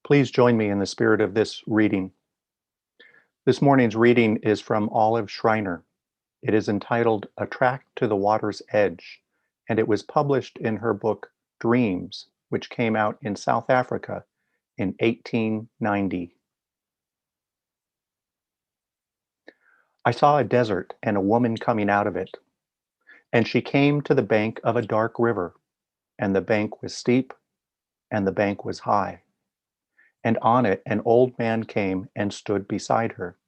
Please join me in the spirit of this reading. This morning's reading is from Olive Schreiner. It is entitled A Track to the Water's Edge, and it was published in her book Dreams, which came out in South Africa in 1890. I saw a desert and a woman coming out of it, and she came to the bank of a dark river, and the bank was steep, and the bank was high. And on it an old man came and stood beside her.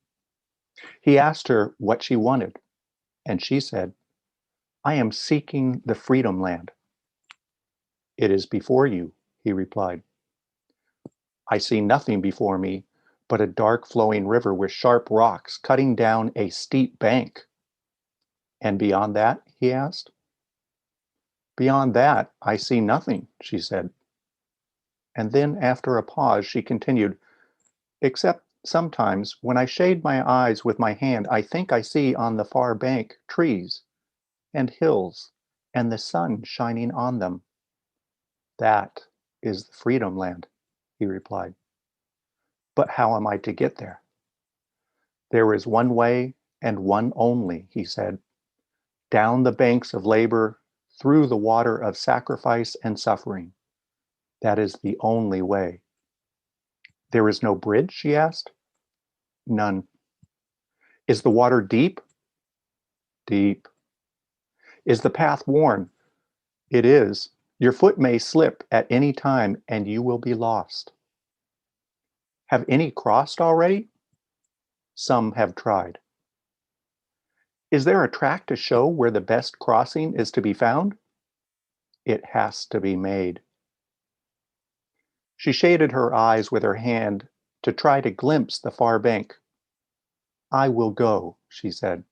He asked her what she wanted, and she said, "I am seeking the freedom land." "It is before you," he replied. "I see nothing before me but a dark flowing river with sharp rocks cutting down a steep bank." "And beyond that?" he asked. "Beyond that, I see nothing," she said. And then, after a pause, she continued, "Except sometimes, when I shade my eyes with my hand, I think I see on the far bank trees and hills and the sun shining on them." "That is the freedom land," he replied. "But how am I to get there?" "There is one way and one only," he said, "down the banks of labor, through the water of sacrifice and suffering. That is the only way." "There is no bridge?" she asked. "None." "Is the water deep?" "Deep." "Is the path worn?" "It is. Your foot may slip at any time and you will be lost." "Have any crossed already?" "Some have tried." "Is there a track to show where the best crossing is to be found?" "It has to be made." She shaded her eyes with her hand to try to glimpse the far bank. "I will go," she said.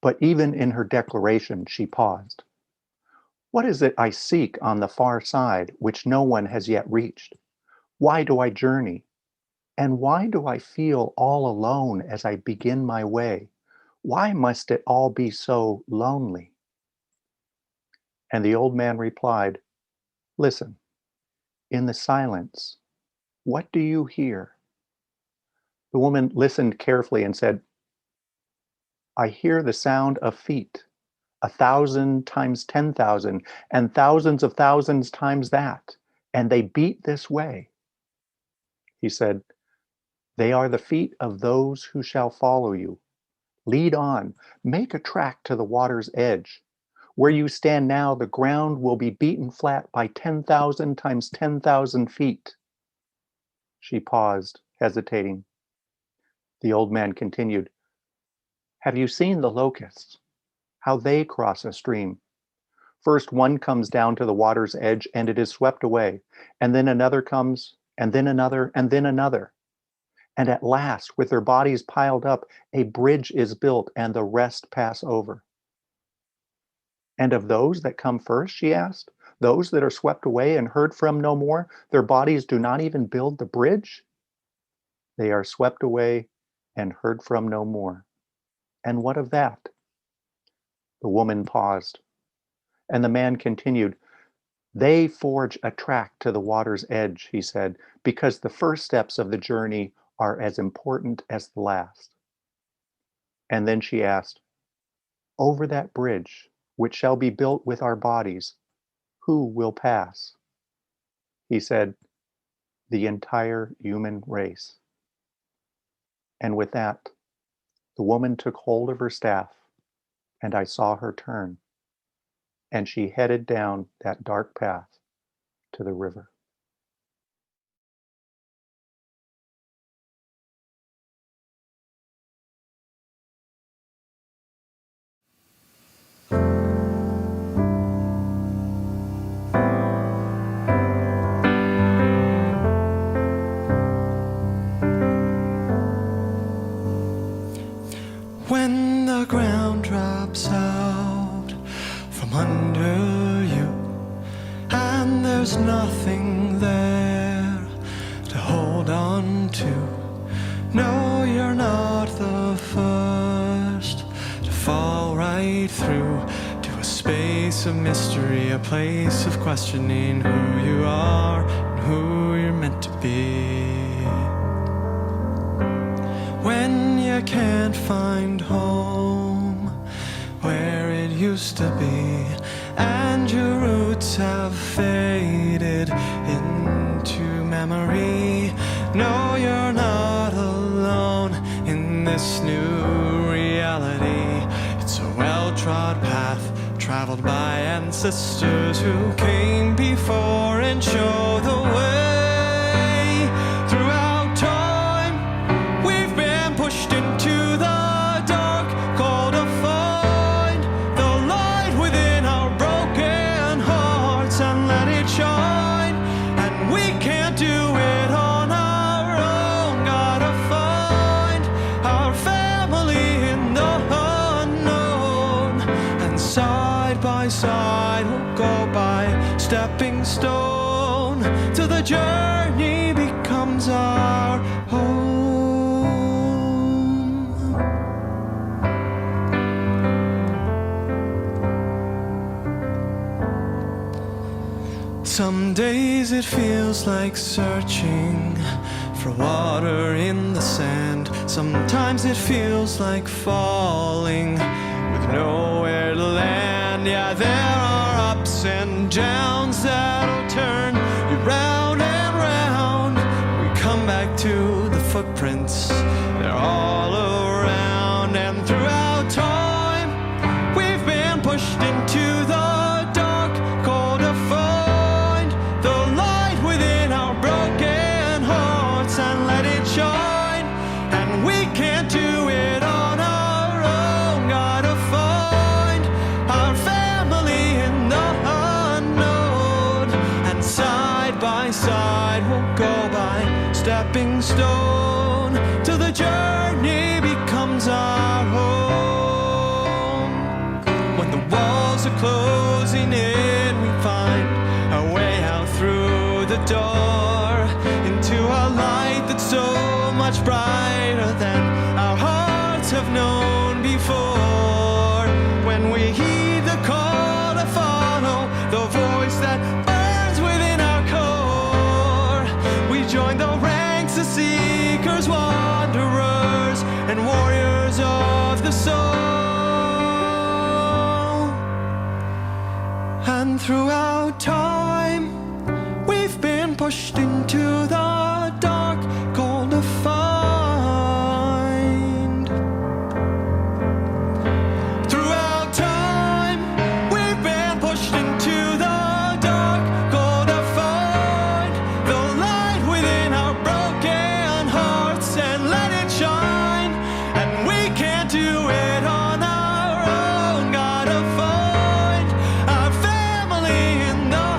But even in her declaration, she paused. "What is it I seek on the far side, which no one has yet reached? Why do I journey? And why do I feel all alone as I begin my way? Why must it all be so lonely?" And the old man replied, "Listen, in the silence, what do you hear?" The woman listened carefully and said, "I hear the sound of feet, 1,000 times 10,000, and thousands of thousands times that, and they beat this way." He said, "They are the feet of those who shall follow you. Lead on, make a track to the water's edge. Where you stand now, the ground will be beaten flat by 10,000 times 10,000 feet." She paused, hesitating. The old man continued, "Have you seen the locusts? How they cross a stream? First one comes down to the water's edge and it is swept away, and then another comes, and then another, and then another. And at last, with their bodies piled up, a bridge is built and the rest pass over." "And of those that come first," she asked, "those that are swept away and heard from no more, their bodies do not even build the bridge?" "They are swept away and heard from no more. And what of that?" The woman paused, and the man continued, "They forge a track to the water's edge," he said, "because the first steps of the journey are as important as the last." And then she asked, "Over that bridge, which shall be built with our bodies, who will pass?" He said, "The entire human race." And with that, the woman took hold of her staff, and I saw her turn, and she headed down that dark path to the river. When the ground drops out from under you and there's nothing there to hold on to, no, you're not the first to fall right through to a space of mystery, a place of questioning who you are and who you're meant to be. sisters who came before and show the way. Throughout time, we've been pushed into the dark, called to find the light within our broken hearts and let it shine. And we can't do it on our own, gotta find our family in the unknown. And side by side we'll go by, stepping stone till the journey becomes our home. Some days it feels like searching for water in the sand. Sometimes it feels like falling with nowhere to land. Yeah, there are ups and downs that'll turn you round and round. We come back to the footprints, they're all around. And throughout time, we've been pushed into the dark, called to find the light within our broken hearts and let it shine. And we can't do it on our own, gotta find our family in the unknown. And side by side we'll go by, stepping stone till the journey becomes our home. When the walls are closing in, we find our way out through the door into a light that's so much brighter than our hearts have known before. When we heed the call to follow the voice that burns within our core, we join the ranks of seekers, wanderers, and warriors of the soul. And throughout time, we've been pushed into the dark, called to find. Throughout time, we've been pushed into the dark, called to find the light within our broken hearts and let it shine. And we can't do it on our own, gotta find our family in the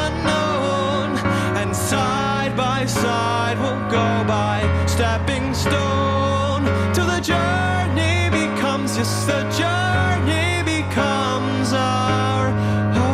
unknown. And side by side we'll go by, stepping stone till the journey becomes, yes, the journey becomes our home.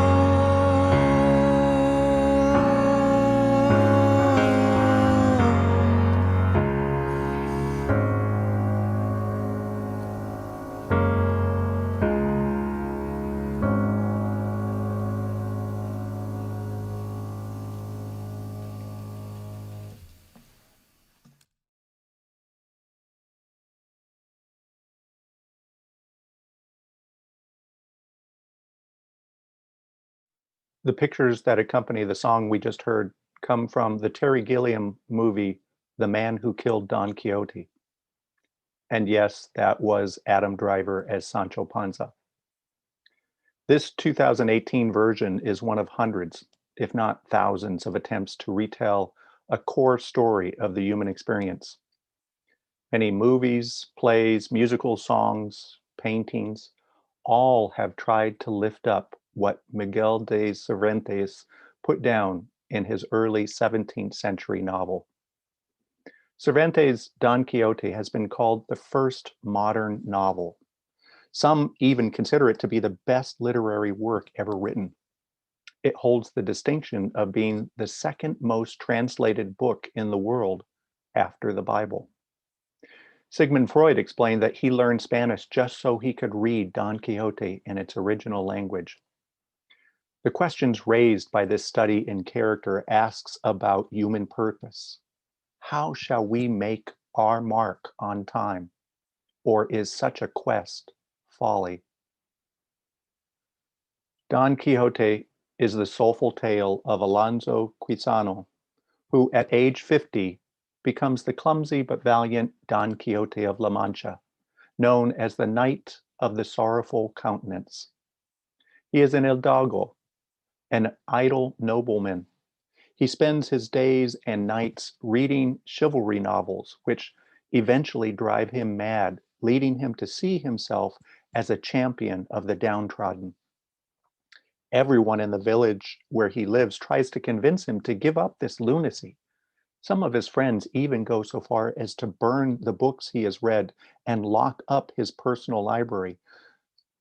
The pictures that accompany the song we just heard come from the Terry Gilliam movie, The Man Who Killed Don Quixote. And yes, that was Adam Driver as Sancho Panza. This 2018 version is one of hundreds, if not thousands, of attempts to retell a core story of the human experience. Many movies, plays, musical songs, paintings, all have tried to lift up what Miguel de Cervantes put down in his early 17th century novel. Cervantes' Don Quixote has been called the first modern novel. Some even consider it to be the best literary work ever written. It holds the distinction of being the second most translated book in the world after the Bible. Sigmund Freud explained that he learned Spanish just so he could read Don Quixote in its original language. The questions raised by this study in character asks about human purpose. How shall we make our mark on time? Or is such a quest folly? Don Quixote is the soulful tale of Alonso Quixano, who at age 50 becomes the clumsy but valiant Don Quixote of La Mancha, known as the Knight of the Sorrowful Countenance. He is an hidalgo, an idle nobleman. He spends his days and nights reading chivalry novels, which eventually drive him mad, leading him to see himself as a champion of the downtrodden. Everyone in the village where he lives tries to convince him to give up this lunacy. Some of his friends even go so far as to burn the books he has read and lock up his personal library.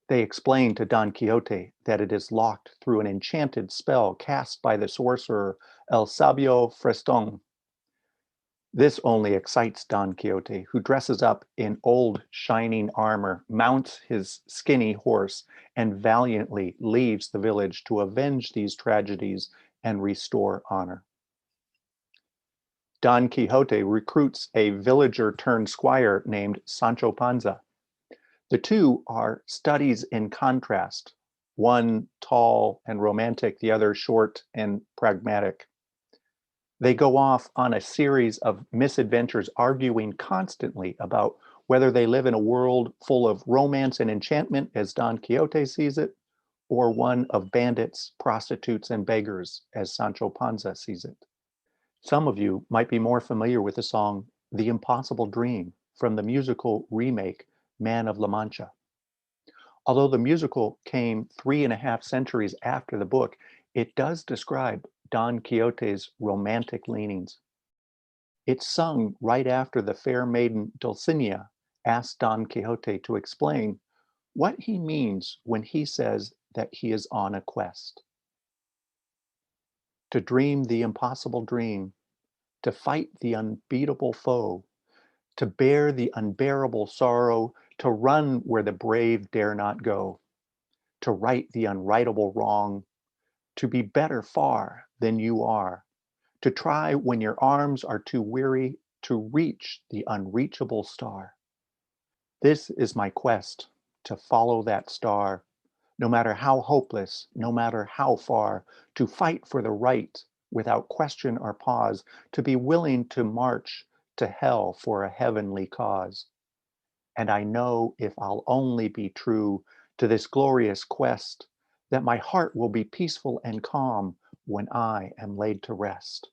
They explain to Don Quixote that it is locked through an enchanted spell cast by the sorcerer El Sabio Freston. This only excites Don Quixote, who dresses up in old shining armor, mounts his skinny horse, and valiantly leaves the village to avenge these tragedies and restore honor. Don Quixote recruits a villager turned squire named Sancho Panza. The two are studies in contrast, one tall and romantic, the other short and pragmatic. They go off on a series of misadventures, arguing constantly about whether they live in a world full of romance and enchantment, as Don Quixote sees it, or one of bandits, prostitutes, and beggars, as Sancho Panza sees it. Some of you might be more familiar with the song The Impossible Dream from the musical remake Man of La Mancha. Although the musical came 3.5 centuries after the book, it does describe Don Quixote's romantic leanings. It's sung right after the fair maiden Dulcinea asked Don Quixote to explain what he means when he says that he is on a quest. To dream the impossible dream, to fight the unbeatable foe, to bear the unbearable sorrow, to run where the brave dare not go, to right the unrightable wrong, to be better far than you are, to try when your arms are too weary to reach the unreachable star. This is my quest, to follow that star, no matter how hopeless, no matter how far, to fight for the right without question or pause, to be willing to march to hell for a heavenly cause. And I know if I'll only be true to this glorious quest, that my heart will be peaceful and calm when I am laid to rest.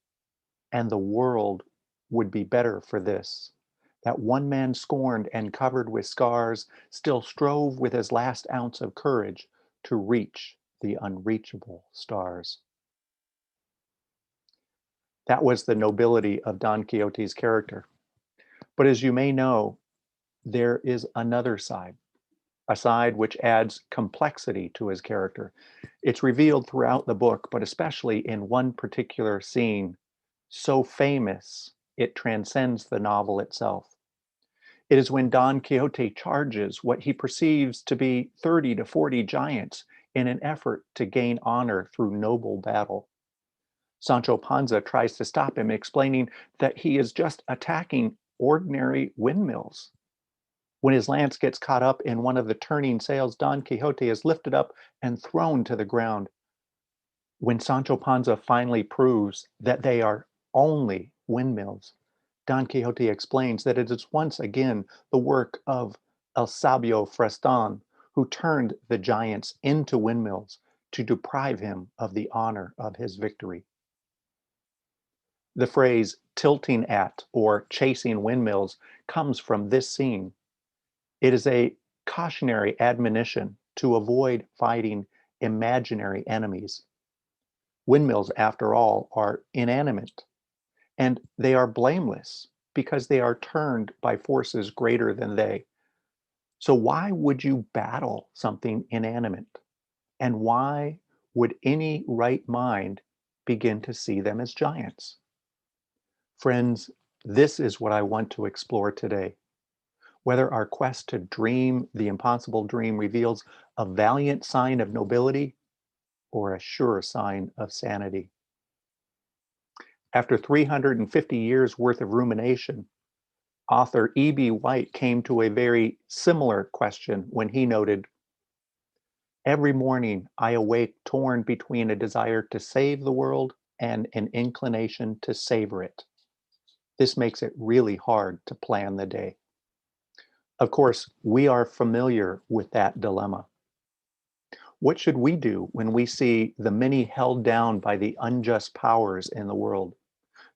And the world would be better for this, that one man scorned and covered with scars still strove with his last ounce of courage to reach the unreachable stars. That was the nobility of Don Quixote's character. But as you may know, there is another side, a side which adds complexity to his character. It's revealed throughout the book, but especially in one particular scene, so famous it transcends the novel itself. It is when Don Quixote charges what he perceives to be 30 to 40 giants in an effort to gain honor through noble battle. Sancho Panza tries to stop him, explaining that he is just attacking ordinary windmills. When his lance gets caught up in one of the turning sails, Don Quixote is lifted up and thrown to the ground. When Sancho Panza finally proves that they are only windmills, Don Quixote explains that it is once again the work of El Sabio Freston, who turned the giants into windmills to deprive him of the honor of his victory. The phrase tilting at or chasing windmills comes from this scene. It is a cautionary admonition to avoid fighting imaginary enemies. Windmills, after all, are inanimate, and they are blameless because they are turned by forces greater than they. So why would you battle something inanimate? And why would any right mind begin to see them as giants? Friends, this is what I want to explore today. Whether our quest to dream the impossible dream reveals a valiant sign of nobility or a sure sign of sanity. After 350 years worth of rumination, author E.B. White came to a very similar question when he noted, "Every morning I awake torn between a desire to save the world and an inclination to savor it. This makes it really hard to plan the day." Of course, we are familiar with that dilemma. What should we do when we see the many held down by the unjust powers in the world?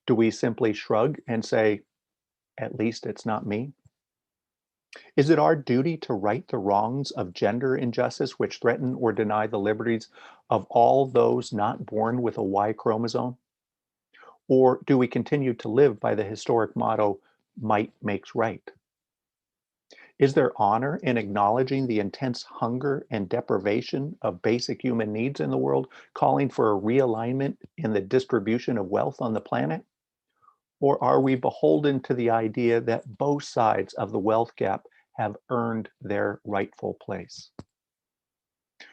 Do we simply shrug and say, at least it's not me? Is it our duty to right the wrongs of gender injustice which threaten or deny the liberties of all those not born with a Y chromosome? Or do we continue to live by the historic motto, might makes right? Is there honor in acknowledging the intense hunger and deprivation of basic human needs in the world, calling for a realignment in the distribution of wealth on the planet? Or are we beholden to the idea that both sides of the wealth gap have earned their rightful place?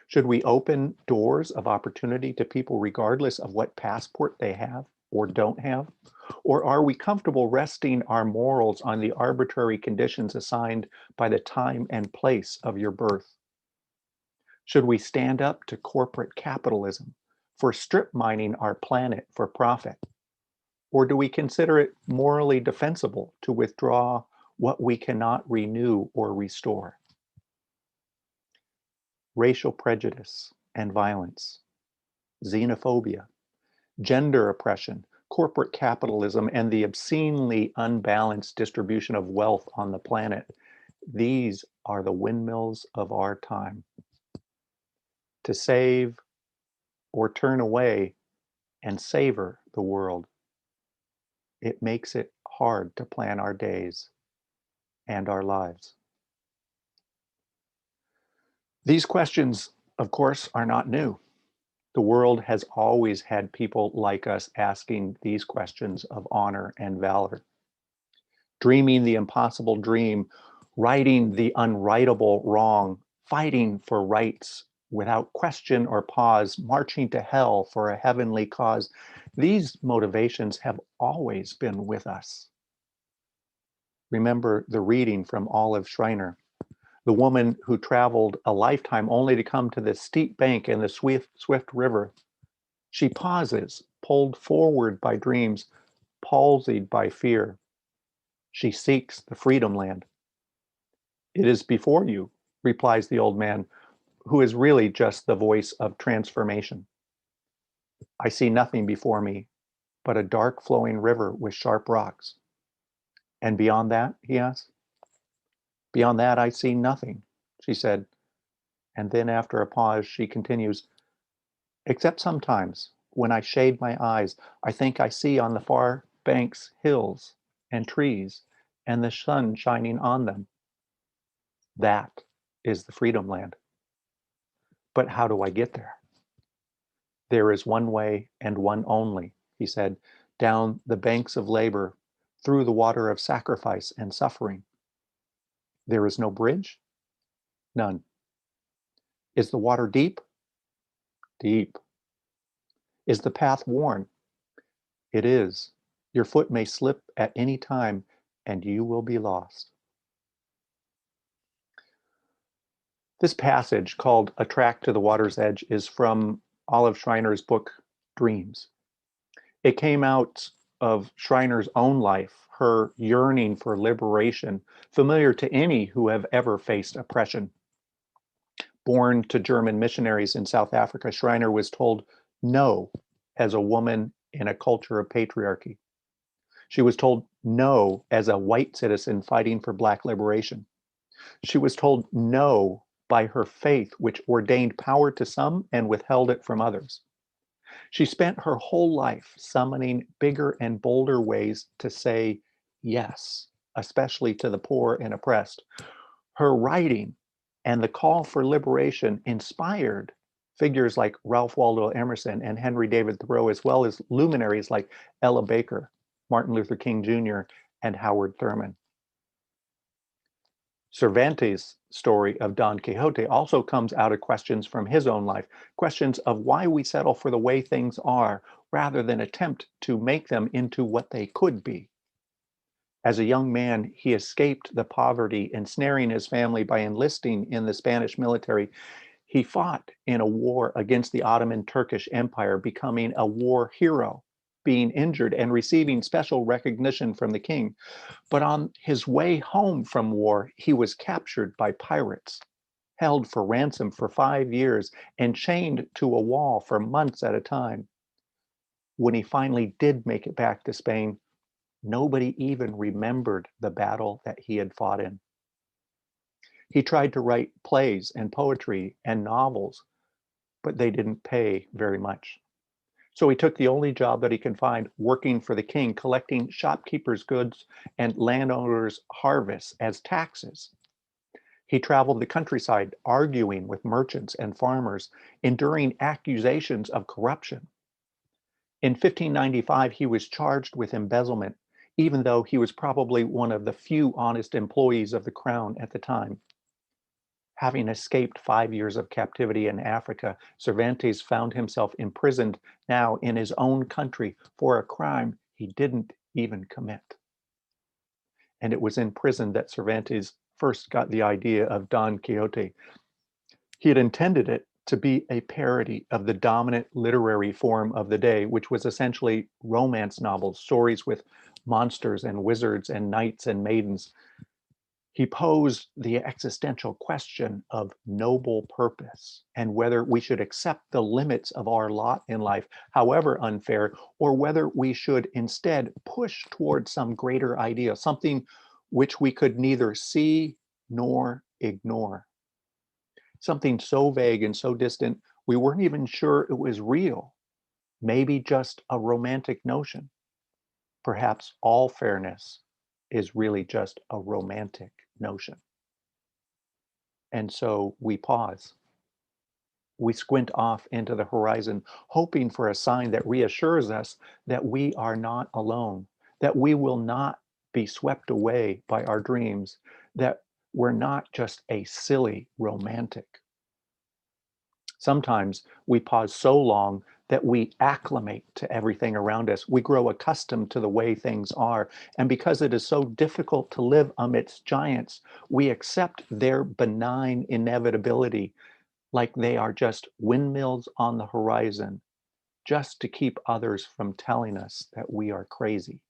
Should we open doors of opportunity to people regardless of what passport they have or don't have? Or are we comfortable resting our morals on the arbitrary conditions assigned by the time and place of your birth? Should we stand up to corporate capitalism for strip mining our planet for profit? Or do we consider it morally defensible to withdraw what we cannot renew or restore? Racial prejudice and violence, xenophobia, gender oppression, corporate capitalism, and the obscenely unbalanced distribution of wealth on the planet. These are the windmills of our time. To save or turn away and savor the world, it makes it hard to plan our days and our lives. These questions, of course, are not new. The world has always had people like us asking these questions of honor and valor, dreaming the impossible dream, righting the unrightable wrong, fighting for rights without question or pause, marching to hell for a heavenly cause. These motivations have always been with us. Remember the reading from Olive Schreiner, the woman who traveled a lifetime only to come to the steep bank in the swift river. She pauses, pulled forward by dreams, palsied by fear. She seeks the freedom land. It is before you, replies the old man, who is really just the voice of transformation. I see nothing before me but a dark flowing river with sharp rocks. And beyond that, he asked. Beyond that, I see nothing, she said. And then after a pause, she continues, except sometimes when I shade my eyes, I think I see on the far banks hills and trees and the sun shining on them. That is the freedom land. But how do I get there? There is one way and one only, he said, down the banks of labor, through the water of sacrifice and suffering. There is no bridge? None. Is the water deep? Deep. Is the path worn? It is. Your foot may slip at any time and you will be lost. This passage, called A Track to the Water's Edge, is from Olive Schreiner's book, Dreams. It came out of Schreiner's own life, her yearning for liberation, familiar to any who have ever faced oppression. Born to German missionaries in South Africa, Schreiner was told no as a woman in a culture of patriarchy. She was told no as a white citizen fighting for Black liberation. She was told no by her faith, which ordained power to some and withheld it from others. She spent her whole life summoning bigger and bolder ways to say yes, especially to the poor and oppressed. Her writing and the call for liberation inspired figures like Ralph Waldo Emerson and Henry David Thoreau, as well as luminaries like Ella Baker, Martin Luther King Jr., and Howard Thurman. Cervantes' story of Don Quixote also comes out of questions from his own life, questions of why we settle for the way things are rather than attempt to make them into what they could be. As a young man, he escaped the poverty ensnaring his family by enlisting in the Spanish military. He fought in a war against the Ottoman Turkish Empire, becoming a war hero, being injured and receiving special recognition from the king. But on his way home from war, he was captured by pirates. held for ransom for 5 years, and chained to a wall for months at a time. When he finally did make it back to Spain, nobody even remembered the battle that he had fought in. He tried to write plays and poetry and novels, but they didn't pay very much. So he took the only job that he could find, working for the king, collecting shopkeepers' goods and landowners' harvests as taxes. He traveled the countryside, arguing with merchants and farmers, enduring accusations of corruption. In 1595, he was charged with embezzlement, even though he was probably one of the few honest employees of the crown at the time. Having escaped 5 years of captivity in Africa, Cervantes found himself imprisoned now in his own country for a crime he didn't even commit. And it was in prison that Cervantes first got the idea of Don Quixote. He had intended it to be a parody of the dominant literary form of the day, which was essentially romance novels, stories with monsters and wizards and knights and maidens. He posed the existential question of noble purpose and whether we should accept the limits of our lot in life, however unfair, or whether we should instead push towards some greater idea, something which we could neither see nor ignore. Something so vague and so distant, we weren't even sure it was real, maybe just a romantic notion. Perhaps all fairness is really just a romantic notion. And so we pause. We squint off into the horizon, hoping for a sign that reassures us that we are not alone, that we will not be swept away by our dreams, that we're not just a silly romantic. Sometimes we pause so long that we acclimate to everything around us. We grow accustomed to the way things are. And because it is so difficult to live amidst giants, we accept their benign inevitability like they are just windmills on the horizon, just to keep others from telling us that we are crazy.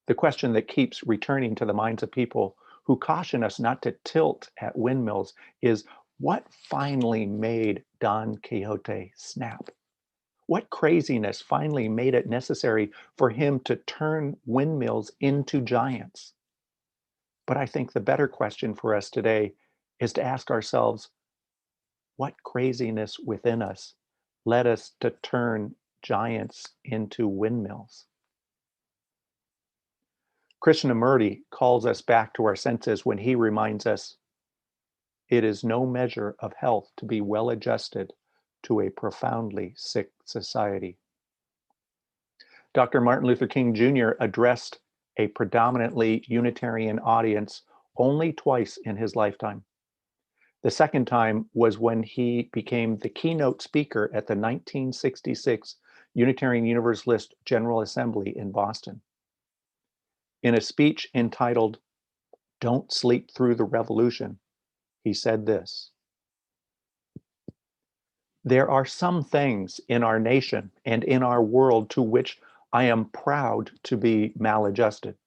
The question that keeps returning to the minds of people who caution us not to tilt at windmills is, what finally made Don Quixote snap? What craziness finally made it necessary for him to turn windmills into giants? But I think the better question for us today is to ask ourselves, what craziness within us led us to turn giants into windmills? Krishnamurti calls us back to our senses when he reminds us, it is no measure of health to be well adjusted to a profoundly sick society. Dr. Martin Luther King Jr. addressed a predominantly Unitarian audience only twice in his lifetime. The second time was when he became the keynote speaker at the 1966 Unitarian Universalist General Assembly in Boston. In a speech entitled, "Don't Sleep Through the Revolution," he said this: "There are some things in our nation and in our world to which I am proud to be maladjusted.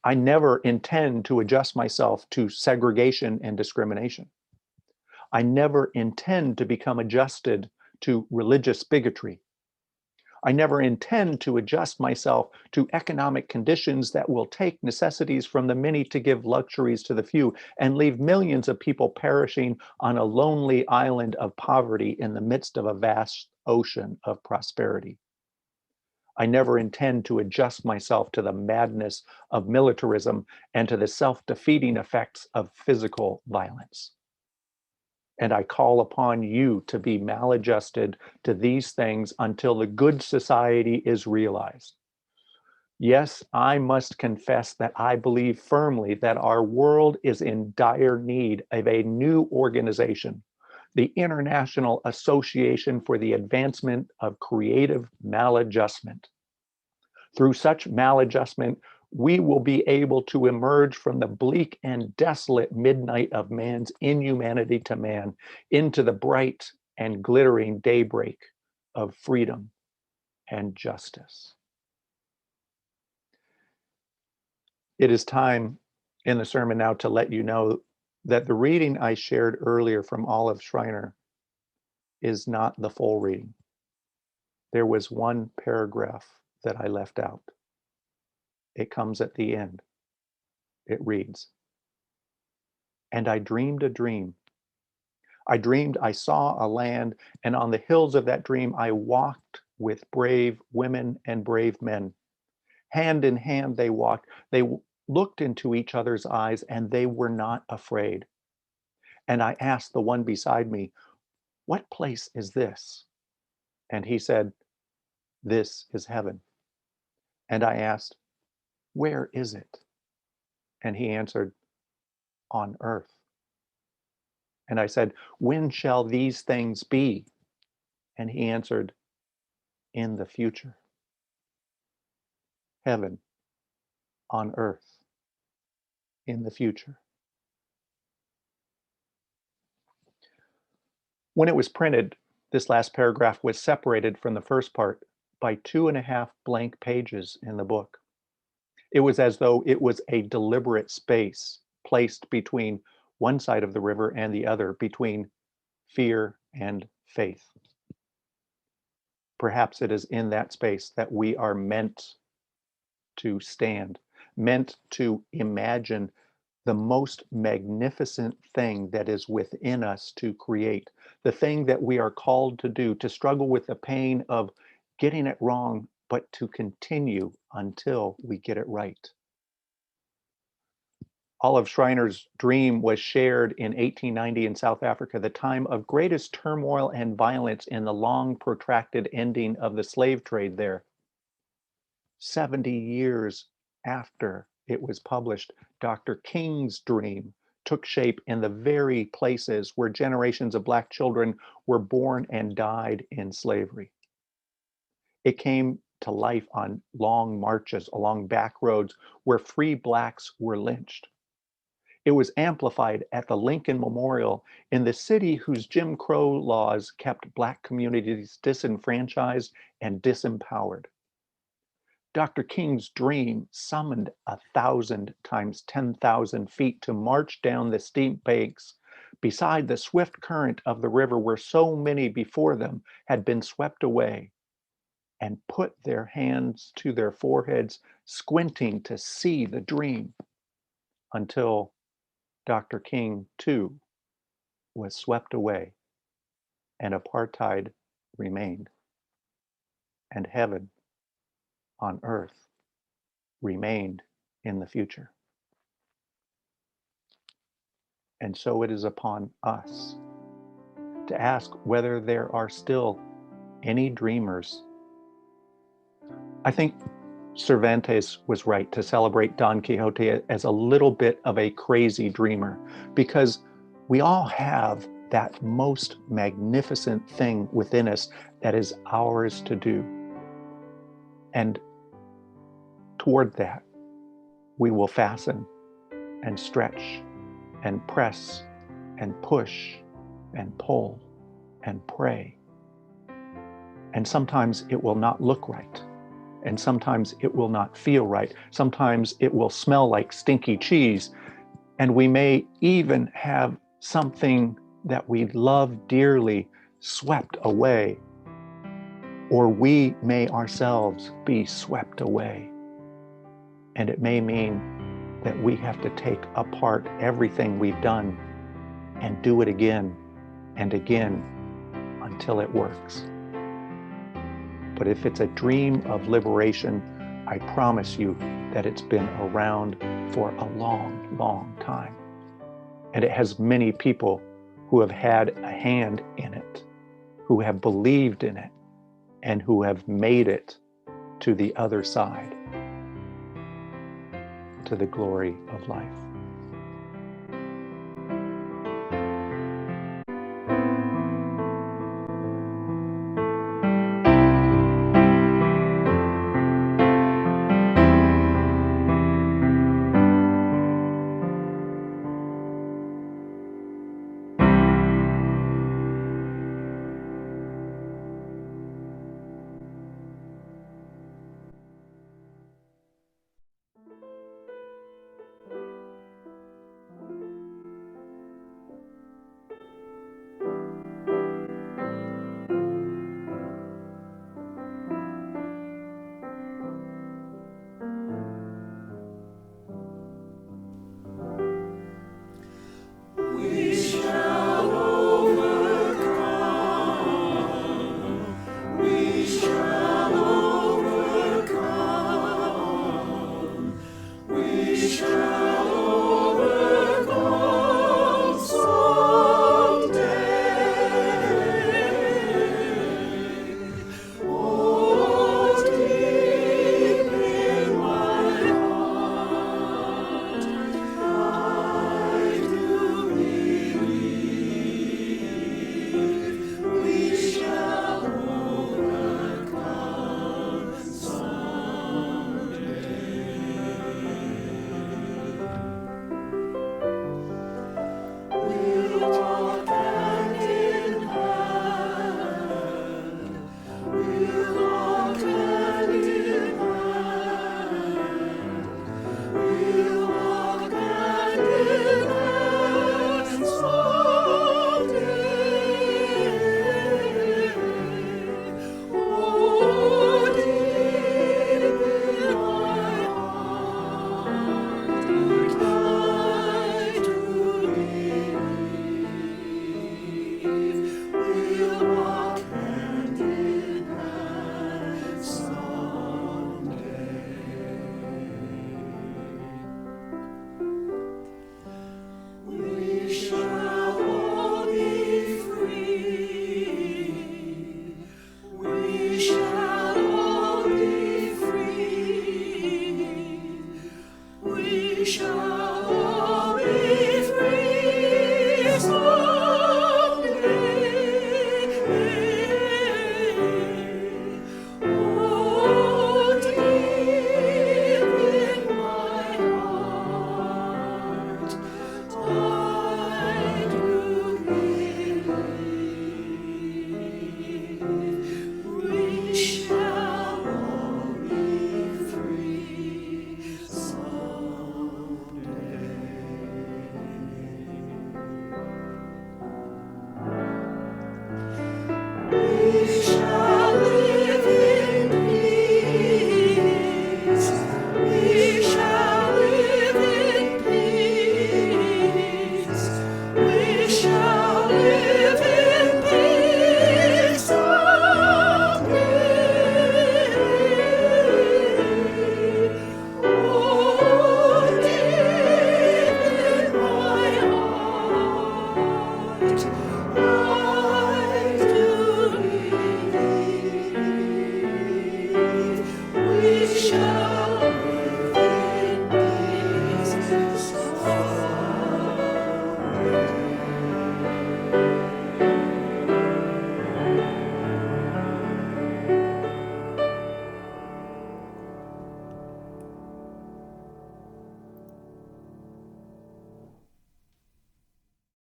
I never intend to adjust myself to segregation and discrimination. I never intend to become adjusted to religious bigotry. I never intend to adjust myself to economic conditions that will take necessities from the many to give luxuries to the few and leave millions of people perishing on a lonely island of poverty in the midst of a vast ocean of prosperity. I never intend to adjust myself to the madness of militarism and to the self-defeating effects of physical violence. And I call upon you to be maladjusted to these things until the good society is realized. Yes, I must confess that I believe firmly that our world is in dire need of a new organization, the International Association for the Advancement of Creative Maladjustment. Through such maladjustment, we will be able to emerge from the bleak and desolate midnight of man's inhumanity to man into the bright and glittering daybreak of freedom and justice. It is time in the sermon now to let you know that the reading I shared earlier from Olive Schreiner is not the full reading. There was one paragraph that I left out. It comes at the end. It reads, "And I dreamed a dream. I dreamed I saw a land, and on the hills of that dream I walked with brave women and brave men. Hand in hand they walked. They looked into each other's eyes, and they were not afraid. And I asked the one beside me, 'What place is this?' And he said, 'This is heaven.' And I asked, 'Where is it?' And he answered, 'On earth.' And I said, 'When shall these things be?' And he answered, 'In the future.' Heaven on earth in the future." When it was printed, this last paragraph was separated from the first part by 2.5 blank pages in the book. It was as though it was a deliberate space placed between one side of the river and the other, between fear and faith. Perhaps it is in that space that we are meant to stand, meant to imagine the most magnificent thing that is within us to create, the thing that we are called to do, to struggle with the pain of getting it wrong, but to continue until we get it right. Olive Schreiner's dream was shared in 1890 in South Africa, the time of greatest turmoil and violence in the long protracted ending of the slave trade there. 70 years after it was published, Dr. King's dream took shape in the very places where generations of Black children were born and died in slavery. It came to life on long marches along back roads where free Blacks were lynched. It was amplified at the Lincoln Memorial in the city whose Jim Crow laws kept Black communities disenfranchised and disempowered. Dr. King's dream summoned 1,000 times 10,000 feet to march down the steep banks beside the swift current of the river where so many before them had been swept away, and put their hands to their foreheads, squinting to see the dream, until Dr. King, too, was swept away, and apartheid remained, and heaven on earth remained in the future. And so it is upon us to ask whether there are still any dreamers. I think Cervantes was right to celebrate Don Quixote as a little bit of a crazy dreamer, because we all have that most magnificent thing within us that is ours to do. And toward that, we will fasten and stretch and press and push and pull and pray. And sometimes it will not look right. And sometimes it will not feel right. Sometimes it will smell like stinky cheese. And we may even have something that we love dearly swept away. Or we may ourselves be swept away. And it may mean that we have to take apart everything we've done and do it again and again until it works. But if it's a dream of liberation, I promise you that it's been around for a long, long time. And it has many people who have had a hand in it, who have believed in it, and who have made it to the other side, to the glory of life.